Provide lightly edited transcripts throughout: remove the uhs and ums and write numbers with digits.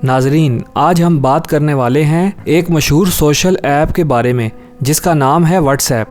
ناظرین، آج ہم بات کرنے والے ہیں ایک مشہور سوشل ایپ کے بارے میں جس کا نام ہے واٹس ایپ۔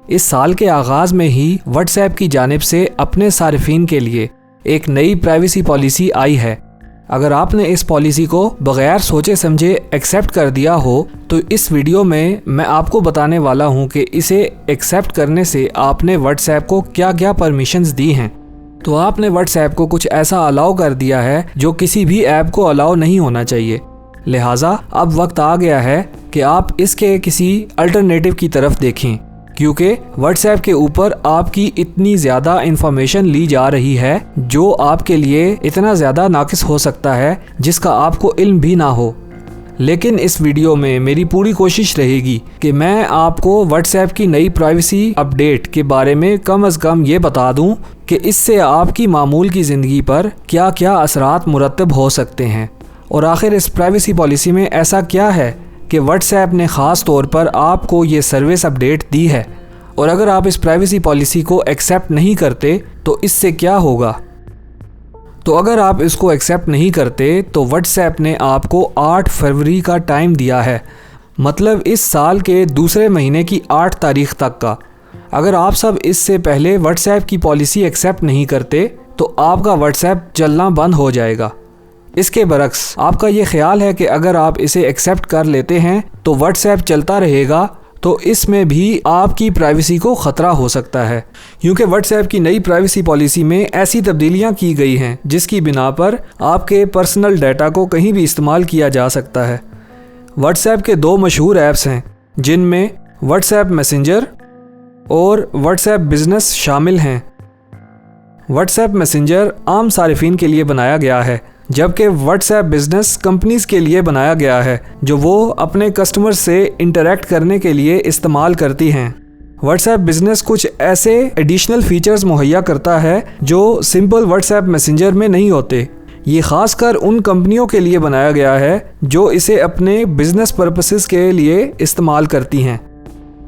اس سال کے آغاز میں ہی واٹس ایپ کی جانب سے اپنے صارفین کے لیے ایک نئی پرائیویسی پالیسی آئی ہے۔ اگر آپ نے اس پالیسی کو بغیر سوچے سمجھے ایکسیپٹ کر دیا ہو تو اس ویڈیو میں آپ کو بتانے والا ہوں کہ اسے ایکسیپٹ کرنے سے آپ نے واٹس ایپ کو کیا کیا پرمیشنز دی ہیں۔ تو آپ نے واٹس ایپ کو کچھ ایسا الاؤ کر دیا ہے جو کسی بھی ایپ کو الاؤ نہیں ہونا چاہیے، لہٰذا اب وقت آ گیا ہے کہ آپ اس کے کسی الٹرنیٹو کی طرف دیکھیں، کیونکہ واٹس ایپ کے اوپر آپ کی اتنی زیادہ انفارمیشن لی جا رہی ہے جو آپ کے لیے اتنا زیادہ ناقص ہو سکتا ہے جس کا آپ کو علم بھی نہ ہو۔ لیکن اس ویڈیو میں میری پوری کوشش رہے گی کہ میں آپ کو واٹس ایپ کی نئی پرائیویسی اپ ڈیٹ کے بارے میں کم از کم یہ بتا دوں کہ اس سے آپ کی معمول کی زندگی پر کیا کیا اثرات مرتب ہو سکتے ہیں، اور آخر اس پرائیویسی پالیسی میں ایسا کیا ہے کہ واٹس ایپ نے خاص طور پر آپ کو یہ سروس اپ ڈیٹ دی ہے، اور اگر آپ اس پرائیویسی پالیسی کو ایکسیپٹ نہیں کرتے تو اس سے کیا ہوگا۔ تو اگر آپ اس کو ایکسیپٹ نہیں کرتے تو واٹس ایپ نے آپ کو 8 فروری کا ٹائم دیا ہے، مطلب اس سال کے دوسرے مہینے کی 8 تاریخ تک کا۔ اگر آپ سب اس سے پہلے واٹس ایپ کی پالیسی ایکسیپٹ نہیں کرتے تو آپ کا واٹس ایپ چلنا بند ہو جائے گا۔ اس کے برعکس آپ کا یہ خیال ہے کہ اگر آپ اسے ایکسیپٹ کر لیتے ہیں تو واٹس ایپ چلتا رہے گا، تو اس میں بھی آپ کی پرائیویسی کو خطرہ ہو سکتا ہے، کیونکہ واٹس ایپ کی نئی پرائیویسی پالیسی میں ایسی تبدیلیاں کی گئی ہیں جس کی بنا پر آپ کے پرسنل ڈیٹا کو کہیں بھی استعمال کیا جا سکتا ہے۔ واٹس ایپ کے 2 مشہور ایپس ہیں جن میں واٹس ایپ میسنجر اور واٹس ایپ بزنس شامل ہیں۔ واٹس ایپ میسنجر عام صارفین کے لیے بنایا گیا ہے، جبکہ واٹس ایپ بزنس کمپنیز کے لیے بنایا گیا ہے جو وہ اپنے کسٹمر سے انٹریکٹ کرنے کے لیے استعمال کرتی ہیں۔ واٹس ایپ بزنس کچھ ایسے ایڈیشنل فیچرز مہیا کرتا ہے جو سمپل واٹس ایپ میسنجر میں نہیں ہوتے۔ یہ خاص کر ان کمپنیوں کے لیے بنایا گیا ہے جو اسے اپنے بزنس پرپسز کے لیے استعمال کرتی ہیں۔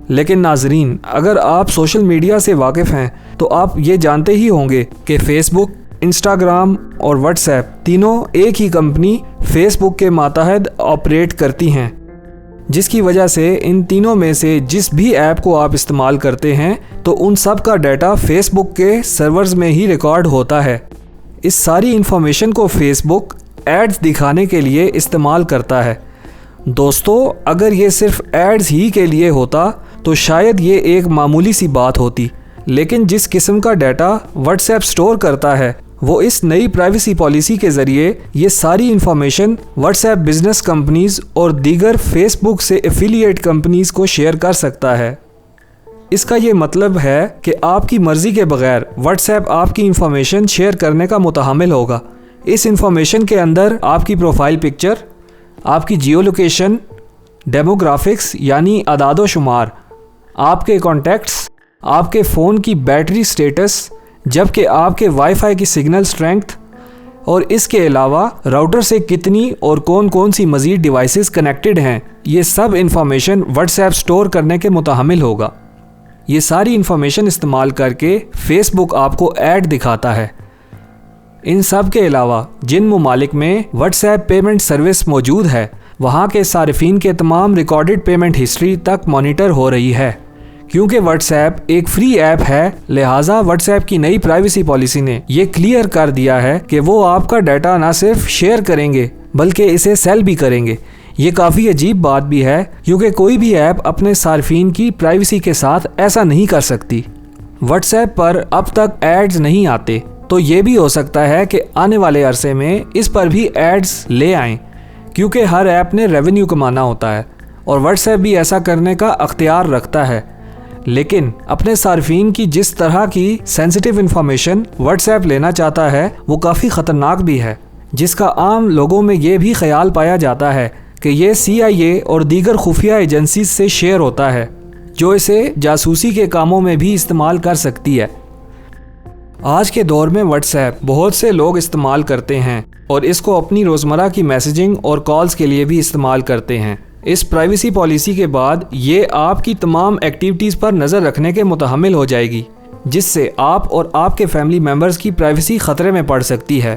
لیکن ناظرین، اگر آپ سوشل میڈیا سے واقف ہیں تو آپ یہ جانتے ہی ہوں گے کہ فیس بک، انسٹاگرام اور واٹس ایپ تینوں ایک ہی کمپنی فیس بک کے ماتحت آپریٹ کرتی ہیں، جس کی وجہ سے ان تینوں میں سے جس بھی ایپ کو آپ استعمال کرتے ہیں تو ان سب کا ڈیٹا فیس بک کے سرورز میں ہی ریکارڈ ہوتا ہے۔ اس ساری انفارمیشن کو فیس بک ایڈز دکھانے کے لیے استعمال کرتا ہے۔ دوستو، اگر یہ صرف ایڈز ہی کے لیے ہوتا تو شاید یہ ایک معمولی سی بات ہوتی، لیکن جس قسم کا ڈیٹا واٹس ایپ سٹور کرتا ہے وہ اس نئی پرائیویسی پالیسی کے ذریعے یہ ساری information what's app business companies اور دیگر فیس بک سے ایفیلیٹ کمپنیز کو شیئر کر سکتا ہے۔ اس کا یہ مطلب ہے کہ آپ کی مرضی کے بغیر واٹس ایپ آپ کی انفارمیشن شیئر کرنے کا متحمل ہوگا۔ اس انفارمیشن کے اندر آپ کی پروفائل پکچر، آپ کی جیو لوکیشن، ڈیموگرافکس یعنی اعداد و شمار، آپ کے کانٹیکٹس، آپ کے فون کی بیٹری سٹیٹس، جبکہ آپ کے وائی فائی کی سگنل سٹرینگتھ، اور اس کے علاوہ راؤٹر سے کتنی اور کون سی مزید ڈیوائسز کنیکٹڈ ہیں، یہ سب انفارمیشن واٹس ایپ سٹور کرنے کے متحمل ہوگا۔ یہ ساری انفارمیشن استعمال کر کے فیس بک آپ کو ایڈ دکھاتا ہے۔ ان سب کے علاوہ جن ممالک میں واٹس ایپ پیمنٹ سروس موجود ہے وہاں کے صارفین کے تمام ریکارڈڈ پیمنٹ ہسٹری تک مانیٹر ہو رہی ہے۔ کیونکہ واٹس ایپ ایک فری ایپ ہے، لہٰذا واٹس ایپ کی نئی پرائیویسی پالیسی نے یہ کلیئر کر دیا ہے کہ وہ آپ کا ڈیٹا نہ صرف شیئر کریں گے بلکہ اسے سیل بھی کریں گے۔ یہ کافی عجیب بات بھی ہے کیونکہ کوئی بھی ایپ اپنے صارفین کی پرائیویسی کے ساتھ ایسا نہیں کر سکتی۔ واٹس ایپ پر اب تک ایڈز نہیں آتے، تو یہ بھی ہو سکتا ہے کہ آنے والے عرصے میں اس پر بھی ایڈز لے آئیں، کیونکہ ہر ایپ نے ریونیو کمانا ہوتا ہے اور واٹس ایپ بھی ایسا کرنے کا اختیار رکھتا ہے۔ لیکن اپنے صارفین کی جس طرح کی سینسٹیو انفارمیشن واٹس ایپ لینا چاہتا ہے وہ کافی خطرناک بھی ہے، جس کا عام لوگوں میں یہ بھی خیال پایا جاتا ہے کہ یہ CIA اور دیگر خفیہ ایجنسیز سے شیئر ہوتا ہے جو اسے جاسوسی کے کاموں میں بھی استعمال کر سکتی ہے۔ آج کے دور میں واٹس ایپ بہت سے لوگ استعمال کرتے ہیں اور اس کو اپنی روزمرہ کی میسیجنگ اور کالز کے لیے بھی استعمال کرتے ہیں۔ اس پرائیویسی پالیسی کے بعد یہ آپ کی تمام ایکٹیویٹیز پر نظر رکھنے کے متحمل ہو جائے گی، جس سے آپ اور آپ کے فیملی ممبرز کی پرائیویسی خطرے میں پڑ سکتی ہے۔